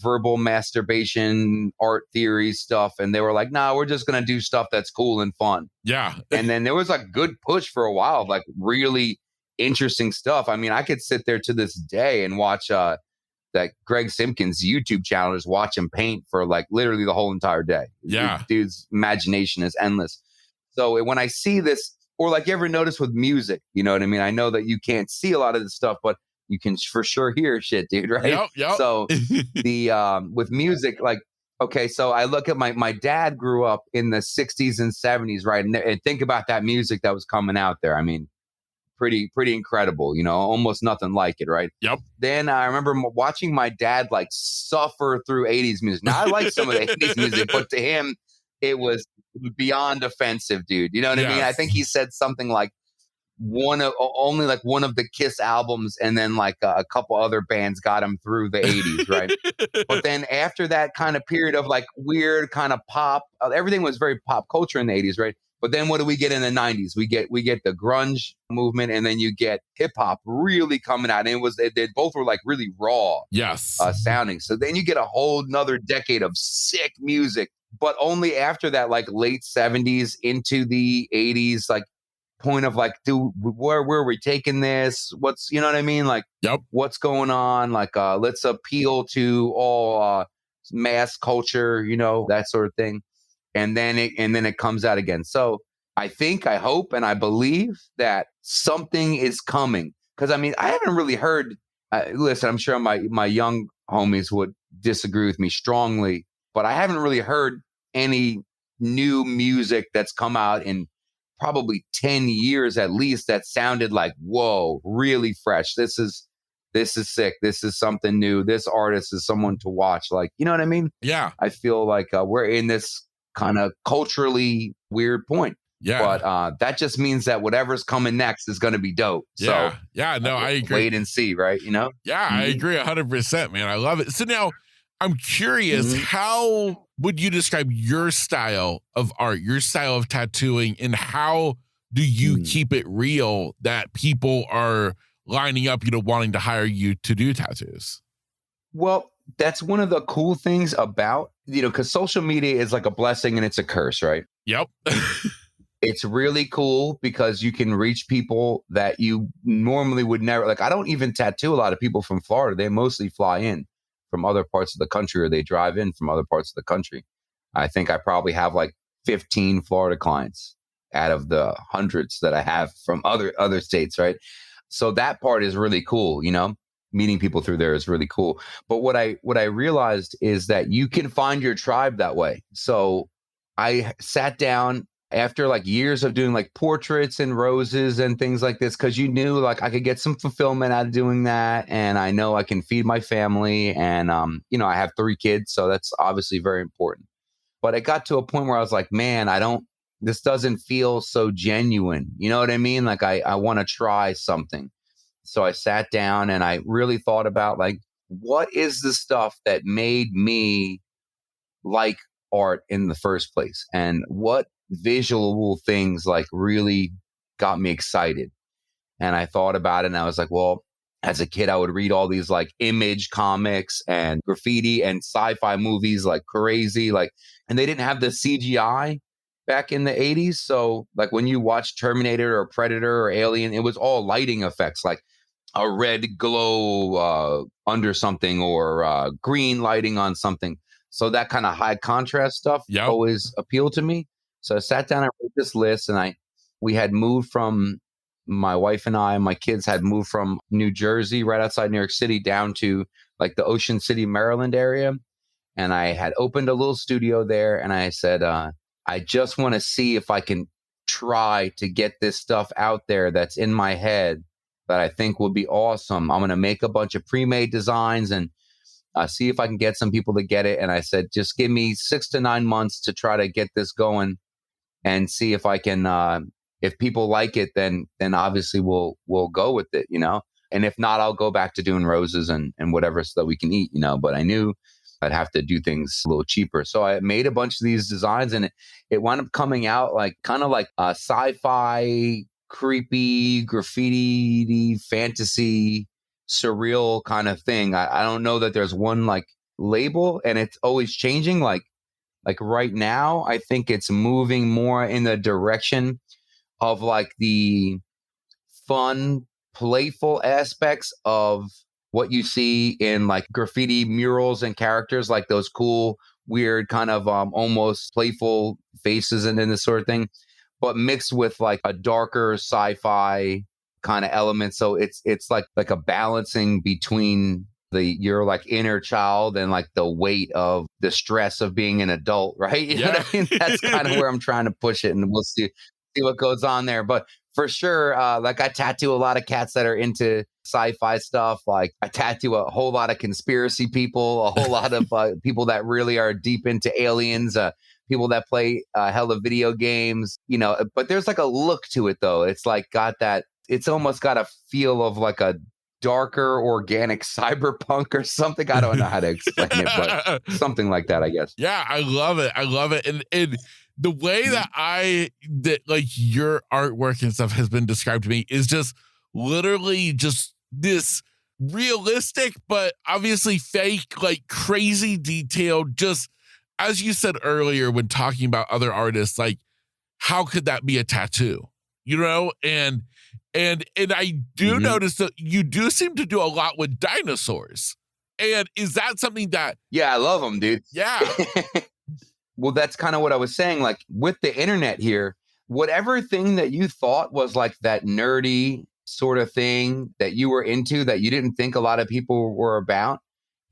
verbal masturbation art theory stuff, and they were like, nah, we're just gonna do stuff that's cool and fun. Yeah. And then there was like good push for a while of like really interesting stuff. I mean, I could sit there to this day and watch that Greg Simpkins YouTube channel, just watch him paint for like literally the whole entire day. Yeah. Dude's imagination is endless. So when I see this, or like you ever notice with music, you know what I mean? I know that you can't see a lot of this stuff, but you can for sure hear shit, dude, right? Yep. So with music, like, okay, so I look at my dad grew up in the 60s and 70s, right? And think about that music that was coming out there. I mean, pretty incredible, almost nothing like it, right? Yep. Then I remember watching my dad like suffer through 80s music. Now I like some of the 80s music, but to him, it was beyond offensive, dude. You know what I mean? I think he said something like only one of the Kiss albums, and then like a couple other bands got him through the 80s, right? But then after that kind of period of like weird kind of pop, everything was very pop culture in the 80s, right? But then what do we get in the 90s? We get the grunge movement, and then you get hip hop really coming out. And they both were like really raw, yes, sounding. So then you get a whole nother decade of sick music, but only after that, like late 70s into the 80s, like point of like, dude, where are we taking this? What's, you know what I mean? Like, yep, what's going on? Like, let's appeal to all mass culture, that sort of thing. And then it comes out again. So I think, I hope, and I believe that something is coming. Because I mean, I haven't really heard. Listen, I'm sure my young homies would disagree with me strongly, but I haven't really heard any new music that's come out in probably 10 years at least that sounded like, whoa, really fresh. This is sick. This is something new. This artist is someone to watch. Like, you know what I mean? Yeah. I feel like we're in this kind of culturally weird point. Yeah. But that just means that whatever's coming next is going to be dope. Yeah. So yeah. No, I agree. Wait and see, right? Yeah, I agree 100%, man. I love it. So now I'm curious, how would you describe your style of art, your style of tattooing, and how do you keep it real that people are lining up, wanting to hire you to do tattoos? Well, that's one of the cool things about, because social media is like a blessing and it's a curse, right? Yep. It's really cool because you can reach people that you normally would never. Like, I don't even tattoo a lot of people from Florida. They mostly fly in from other parts of the country, or they drive in from other parts of the country. I think I probably have like 15 Florida clients out of the hundreds that I have from other states, right? So that part is really cool, meeting people through there is really cool. But what I realized is that you can find your tribe that way. So I sat down after like years of doing like portraits and roses and things like this, because you knew like I could get some fulfillment out of doing that. And I know I can feed my family. And, I have 3 kids, so that's obviously very important. But it got to a point where I was like, man, this doesn't feel so genuine. You know what I mean? Like I want to try something. So I sat down and I really thought about like, what is the stuff that made me like art in the first place? And what visual things like really got me excited? And I thought about it and I was like, well, as a kid, I would read all these like image comics and graffiti and sci-fi movies like crazy, like, and they didn't have the CGI back in the 80s. So like when you watch Terminator or Predator or Alien, it was all lighting effects, like a red glow under something or green lighting on something. So that kind of high contrast stuff Yep. always appealed to me. So I sat down and wrote this list, and we had moved from my wife and I, and my kids had moved from New Jersey, right outside New York City, down to like the Ocean City, Maryland area. And I had opened a little studio there, and I said, I just want to see if I can try to get this stuff out there that's in my head that I think would be awesome. I'm going to make a bunch of pre-made designs and see if I can get some people to get it. And I said, just give me 6 to 9 months to try to get this going and see if I can, if people like it, then obviously we'll go with it, you know? And if not, I'll go back to doing roses and whatever so that we can eat, you know? But I knew I'd have to do things a little cheaper. So I made a bunch of these designs, and it wound up coming out like kind of like a sci-fi, creepy, graffiti, fantasy, surreal kind of thing. I don't know that there's one like label, and it's always changing. Like right now, I think it's moving more in the direction of like the fun, playful aspects of what you see in like graffiti murals and characters, like those cool, weird kind of almost playful faces and this sort of thing, but mixed with like a darker sci-fi kind of element. So it's like a balancing between your like inner child and like the weight of the stress of being an adult, right? You know what I mean? That's kind of where I'm trying to push it, and we'll see what goes on there. But for sure, like I tattoo a lot of cats that are into sci-fi stuff. Like I tattoo a whole lot of conspiracy people, a whole lot of people that really are deep into aliens, people that play hella video games, you know. But there's like a look to it, though. It's like it's almost got a feel of like a darker organic cyberpunk or something. I don't know how to explain it, but something like that, I guess. Yeah, I love it. I love it. And the way that like your artwork and stuff has been described to me is just literally just this realistic, but obviously fake, like crazy detailed. Just as you said earlier, when talking about other artists, like how could that be a tattoo, you know? And I do notice that you do seem to do a lot with dinosaurs. And is that something that... Yeah, I love them, dude. Yeah. Well, that's kind of what I was saying. Like with the internet here, whatever thing that you thought was like that nerdy sort of thing that you were into that you didn't think a lot of people were about,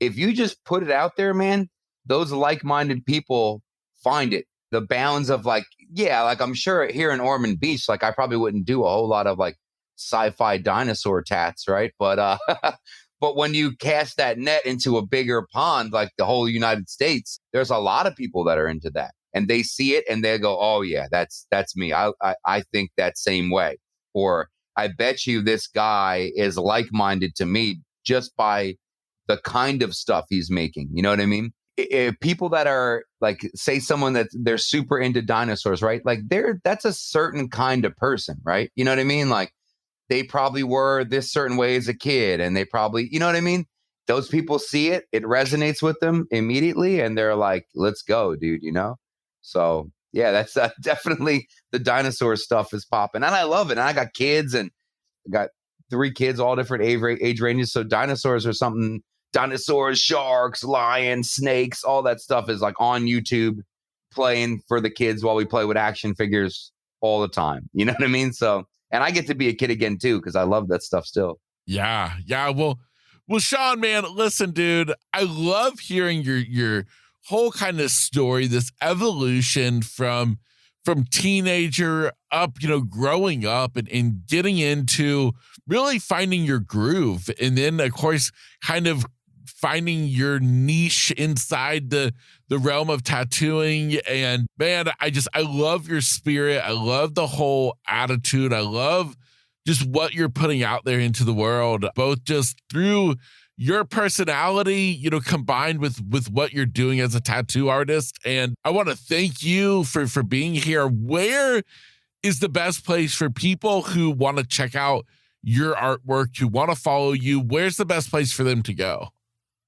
if you just put it out there, man, those like-minded people find it. The bounds of like, yeah, like I'm sure here in Ormond Beach, like I probably wouldn't do a whole lot of like sci-fi dinosaur tats, right? But but when you cast that net into a bigger pond, like the whole United States, there's a lot of people that are into that, and they see it and they go, "Oh yeah, that's me. I think that same way." Or I bet you this guy is like-minded to me just by the kind of stuff he's making. You know what I mean? If people that are like, say someone that they're super into dinosaurs, right? Like that's a certain kind of person, right? You know what I mean? Like they probably were this certain way as a kid, and they probably, you know what I mean? Those people see it, it resonates with them immediately, and they're like, let's go, dude, you know? So yeah, that's definitely the dinosaur stuff is popping, and I love it. And I got kids, and I got 3 kids, all different age ranges. So dinosaurs are something. Dinosaurs, sharks, lions, snakes, all that stuff is like on YouTube playing for the kids while we play with action figures all the time. You know what I mean? So, and I get to be a kid again too, because I love that stuff still. Yeah. Yeah. Well, Sean, man, listen, dude, I love hearing your whole kind of story, this evolution from teenager up, you know, growing up and getting into really finding your groove. And then of course, kind of finding your niche inside the realm of tattooing. And man, I love your spirit. I love the whole attitude. I love just what you're putting out there into the world, both just through your personality, you know, combined with what you're doing as a tattoo artist. And I want to thank you for being here. Where is the best place for people who want to check out your artwork, who want to follow you? Where's the best place for them to go?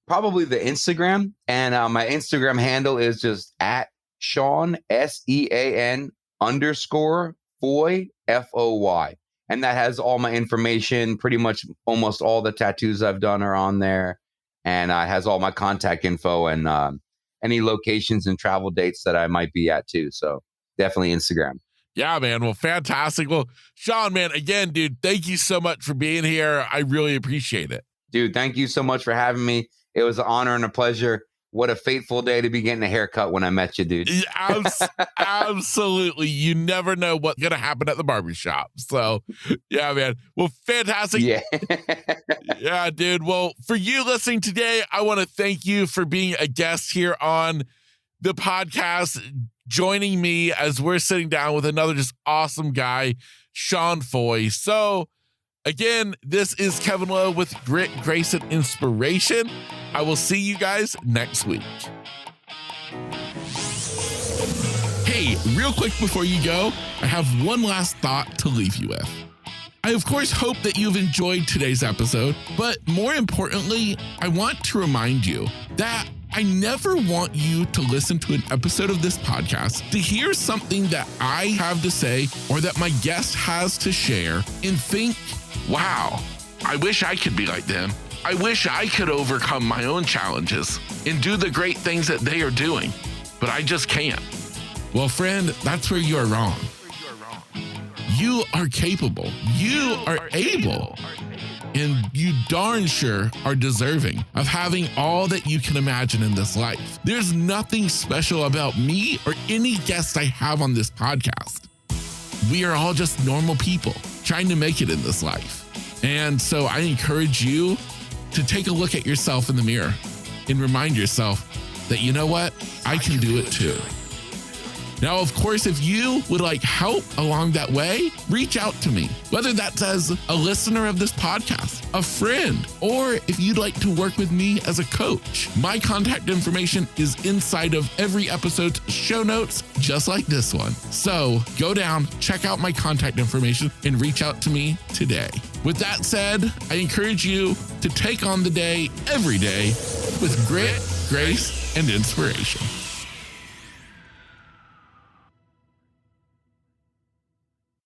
Probably the Instagram. And my Instagram handle is just at Sean, SEAN _ Foy, FOY. And that has all my information. Pretty much almost all the tattoos I've done are on there. And has all my contact info and any locations and travel dates that I might be at too. So definitely Instagram. Yeah, man. Well, fantastic. Well, Sean, man, again, dude, thank you so much for being here. I really appreciate it. Dude, thank you so much for having me. It was an honor and a pleasure. What a fateful day to be getting a haircut when I met you, dude. Absolutely. You never know what's going to happen at the barbershop. So, yeah, man. Well, fantastic. Yeah. Yeah, dude. Well, for you listening today, I want to thank you for being a guest here on the podcast, joining me as we're sitting down with another just awesome guy, Sean Foy. So, again, this is Kevin Lowe with Grit, Grace, and Inspiration. I will see you guys next week. Hey, real quick before you go, I have one last thought to leave you with. I, of course, hope that you've enjoyed today's episode, but more importantly, I want to remind you that I never want you to listen to an episode of this podcast to hear something that I have to say or that my guest has to share and think, wow, I wish I could be like them. I wish I could overcome my own challenges and do the great things that they are doing, but I just can't. Well, friend, that's where you are wrong. You are capable. You are able. And you darn sure are deserving of having all that you can imagine in this life. There's nothing special about me or any guest I have on this podcast. We are all just normal people trying to make it in this life. And so I encourage you to take a look at yourself in the mirror and remind yourself that, you know what? I can do it too. Now, of course, if you would like help along that way, reach out to me, whether that's as a listener of this podcast, a friend, or if you'd like to work with me as a coach. My contact information is inside of every episode's show notes, just like this one. So go down, check out my contact information, and reach out to me today. With that said, I encourage you to take on the day every day with grit, grace, and inspiration.